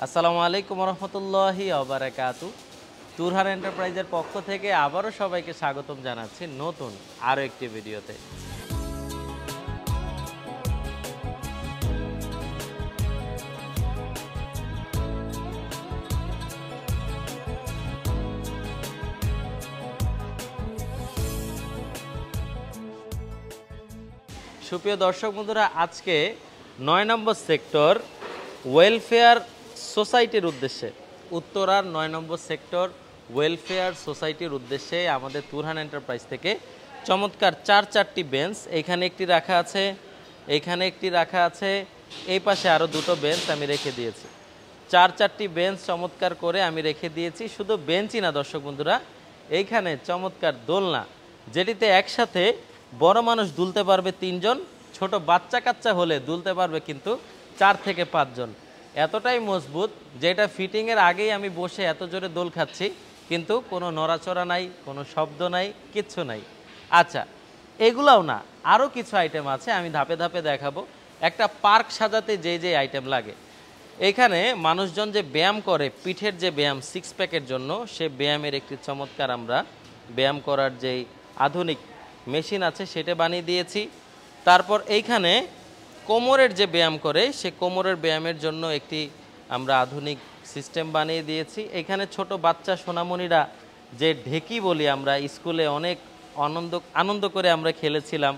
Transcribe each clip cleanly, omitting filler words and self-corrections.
আসসালামু আলাইকুম রহমতুল্লাহি ওবারাকাতু। তুরহান এন্টারপ্রাইজের পক্ষ থেকে আবারও সবাইকে স্বাগতম জানাচ্ছি নতুন আরও একটি ভিডিওতে। সুপ্রিয় দর্শক বন্ধুরা, আজকে ৯ নম্বর সেক্টর ওয়েলফেয়ার সোসাইটির উদ্দেশ্যে, উত্তরার ৯ নম্বর সেক্টর ওয়েলফেয়ার সোসাইটির উদ্দেশ্যে আমাদের তুরহান এন্টারপ্রাইজ থেকে চমৎকার চারটি বেঞ্চ, এইখানে একটি রাখা আছে, এইখানে একটি রাখা আছে, এই পাশে আরও দুটো বেঞ্চ আমি রেখে দিয়েছি। চারটি বেঞ্চ চমৎকার করে আমি রেখে দিয়েছি। শুধু বেঞ্চই না দর্শক বন্ধুরা, এইখানে চমৎকার দোলনা, যেটিতে একসাথে বড় মানুষ দুলতে পারবে ৩ জন, ছোট বাচ্চা কাচ্চা হলে দুলতে পারবে কিন্তু ৪ থেকে ৫ জন। এতটাই মজবুত যেটা ফিটিংয়ের আগেই আমি বসে এত জোরে দোল খাচ্ছি, কিন্তু কোনো নড়াচড়া নাই, কোনো শব্দ নাই, কিচ্ছু নাই। আচ্ছা, এগুলাও না, আরও কিছু আইটেম আছে, আমি ধাপে ধাপে দেখাবো। একটা পার্ক সাজাতে যে আইটেম লাগে, এখানে মানুষজন যে ব্যায়াম করে, পিঠের যে ব্যায়াম 6 প্যাকের জন্য, সে ব্যায়ামের একটি চমৎকার আমরা ব্যায়াম করার যেই আধুনিক মেশিন আছে সেটা বানিয়ে দিয়েছি। তারপর এইখানে কোমরের যে ব্যায়াম করে, সে কোমরের ব্যায়ামের জন্য একটি আমরা আধুনিক সিস্টেম বানিয়ে দিয়েছি। এখানে ছোট বাচ্চা সোনামণিরা যে ঢেকি বলি আমরা, স্কুলে অনেক আনন্দ করে আমরা খেলেছিলাম,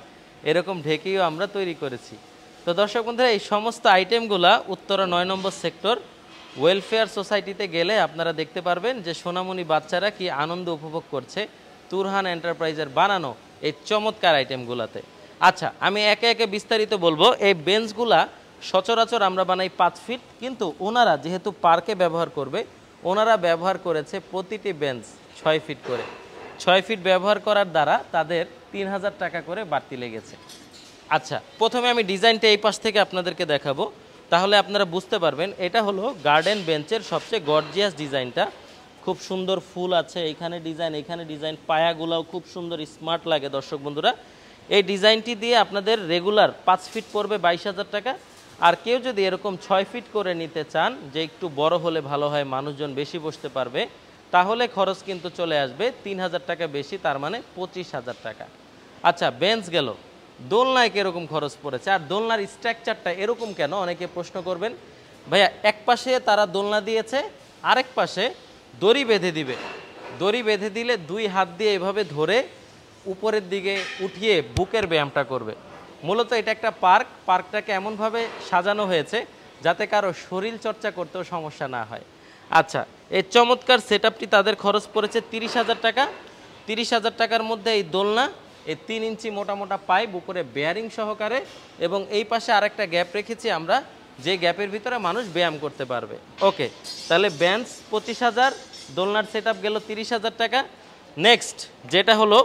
এরকম ঢেকিও আমরা তৈরি করেছি। তো দর্শক বন্ধুরা, এই সমস্ত আইটেমগুলা উত্তরা ৯ নম্বর সেক্টর ওয়েলফেয়ার সোসাইটিতে গেলে আপনারা দেখতে পারবেন যে সোনামণি বাচ্চারা কি আনন্দ উপভোগ করছে তুরহান এন্টারপ্রাইজের বানানো এই চমৎকার আইটেমগুলাতে। আচ্ছা, আমি একে একে বিস্তারিত বলবো। এই বেঞ্চগুলা সচরাচর আমরা বানাই ৫ ফিট, কিন্তু ওনারা যেহেতু পার্কে ব্যবহার করবে, ওনারা ব্যবহার করেছে প্রতিটি বেঞ্চ ৬ ফিট করে। ৬ ফিট ব্যবহার করার দ্বারা তাদের ৩,০০০ টাকা করে বাড়তি লেগেছে। আচ্ছা, প্রথমে আমি ডিজাইনটা এই পাশ থেকে আপনাদেরকে দেখাবো, তাহলে আপনারা বুঝতে পারবেন। এটা হলো গার্ডেন বেঞ্চের সবচেয়ে গর্জিয়াস ডিজাইনটা, খুব সুন্দর ফুল আছে, এইখানে ডিজাইন, পায়াগুলাও খুব সুন্দর স্মার্ট লাগে দর্শক বন্ধুরা। এই ডিজাইনটি দিয়ে আপনাদের রেগুলার ৫ ফিট পড়বে ২২,০০০ টাকা। আর কেউ যদি এরকম ৬ ফিট করে নিতে চান, যে একটু বড় হলে ভালো হয়, মানুষজন বেশি বসতে পারবে, তাহলে খরচ কিন্তু চলে আসবে ৩,০০০ টাকা বেশি, তার মানে ২৫,০০০ টাকা। আচ্ছা, বেঞ্চ গেল, দোলনায় কীরকম খরচ পড়েছে আর দোলনার স্ট্রাকচারটা এরকম কেন, অনেকে প্রশ্ন করবেন। ভাইয়া, এক পাশে তারা দোলনা দিয়েছে, আরেক পাশে দড়ি বেঁধে দিবে। দড়ি বেঁধে দিলে ২ হাত দিয়ে এভাবে ধরে উপরের দিকে উঠিয়ে বুকের ব্যায়ামটা করবে। মূলত এটা একটা পার্কটাকে এমনভাবে সাজানো হয়েছে যাতে কারো শরীর চর্চা করতেও সমস্যা না হয়। আচ্ছা, এই চমৎকার সেটআপটি তাদের খরচ পড়েছে ৩০,০০০ টাকা। ৩০,০০০ টাকার মধ্যে এই দোলনা, এই ৩ ইঞ্চি মোটা পাইপ উপরে বেয়ারিং সহকারে, এবং এই পাশে আরেকটা গ্যাপ রেখেছি আমরা, যে গ্যাপের ভিতরে মানুষ ব্যায়াম করতে পারবে। ওকে, তাহলে বেঞ্চ ২৫,০০০, দোলনার সেটআপ গেল ৩০,০০০ টাকা। নেক্সট যেটা হলো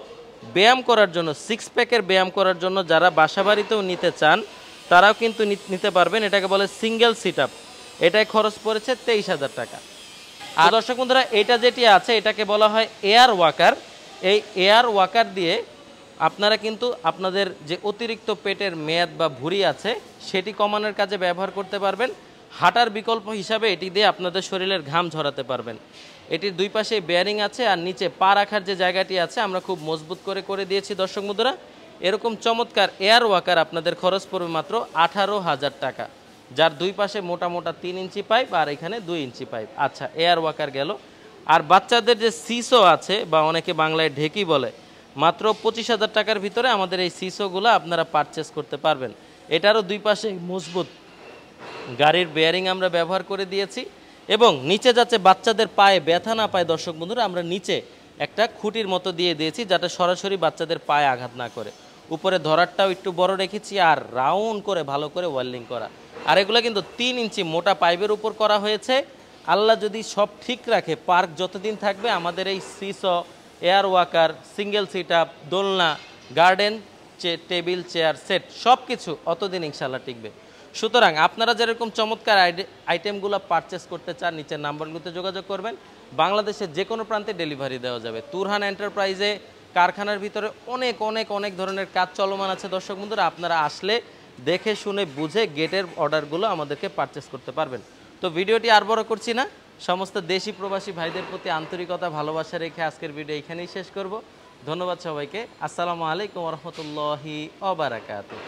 ব্যায়াম করার জন্য, 6 প্যাকের ব্যায়াম করার জন্য যারা বাসাবাড়িতেও নিতে চান তারাও কিন্তু নিতে পারবেন। এটাকে বলে সিঙ্গেল সিটআপ, এটাই খরচ পড়েছে ২৩,০০০ টাকা। আর দর্শক বন্ধুরা, এটা যেটি আছে এটাকে বলা হয় এয়ার ওয়াকার। এই এয়ার ওয়াকার দিয়ে আপনারা কিন্তু আপনাদের যে অতিরিক্ত পেটের মেদ বা ভুঁড়ি আছে সেটি কমানোর কাজে ব্যবহার করতে পারবেন। হাঁটার বিকল্প হিসাবে এটি দিয়ে আপনাদের শরীরের ঘাম ঝরাতে পারবেন। এটির ২ পাশে বেয়ারিং আছে, আর নিচে পা রাখার যে জায়গাটি আছে আমরা খুব মজবুত করে দিয়েছি দর্শক বন্ধুরা। এরকম চমৎকার এয়ার ওয়াকার আপনাদের খরচ পড়বে মাত্র ১৮,০০০ টাকা, যার ২ পাশে মোটা ৩ ইঞ্চি পাইপ আর এখানে ২ ইঞ্চি পাইপ। আচ্ছা, এয়ার ওয়াকার গেল। আর বাচ্চাদের যে সিসো আছে, বা অনেকে বাংলায় ঢেকি বলে, মাত্র ২৫,০০০ টাকার ভিতরে আমাদের এই সিসোগুলো আপনারা পারচেস করতে পারবেন। এটারও ২ পাশে মজবুত গাড়ির বেয়ারিং আমরা ব্যবহার করে দিয়েছি, এবং নিচে যাচ্ছে বাচ্চাদের পায়ে ব্যথা না পায় দর্শক বন্ধুরা, আমরা নিচে একটা খুঁটির মতো দিয়ে দিয়েছি যাতে সরাসরি বাচ্চাদের পায়ে আঘাত না করে। উপরে ধরারটাও একটু বড় রেখেছি, আর রাউন্ড করে ভালো করে ওয়েল্ডিং করা। আর এগুলো কিন্তু ৩ ইঞ্চি মোটা পাইপের উপর করা হয়েছে। আল্লাহ যদি সব ঠিক রাখে, পার্ক যতদিন থাকবে আমাদের এই সিসো, এয়ার ওয়াকার, সিঙ্গেল সিটআপ, দোলনা, গার্ডেন টেবিল, চেয়ার সেট সব কিছু অতদিন ইনশাল্লাহ টিকবে। সুতরাং আপনারা যেরকম চমৎকার আইটেমগুলো পারচেস করতে চান, নিচের নাম্বারগুলোতে যোগাযোগ করবেন। বাংলাদেশের যে কোনো প্রান্তে ডেলিভারি দেওয়া যাবে। তুরহান এন্টারপ্রাইজে কারখানার ভিতরে অনেক ধরনের কাজ চলমান আছে দর্শক বন্ধুরা, আপনারা আসলে দেখে শুনে বুঝে গেটের অর্ডারগুলো আমাদেরকে পারচেস করতে পারবেন। তো ভিডিওটি আর বড় করছি না, সমস্ত দেশি প্রবাসী ভাইদের প্রতি আন্তরিকতা ভালোবাসা রেখে আজকের ভিডিও এখানেই শেষ করব। ধন্যবাদ সবাইকে। আসসালামু আলাইকুম ওয়া রাহমাতুল্লাহি ওয়া বারাকাতুহু।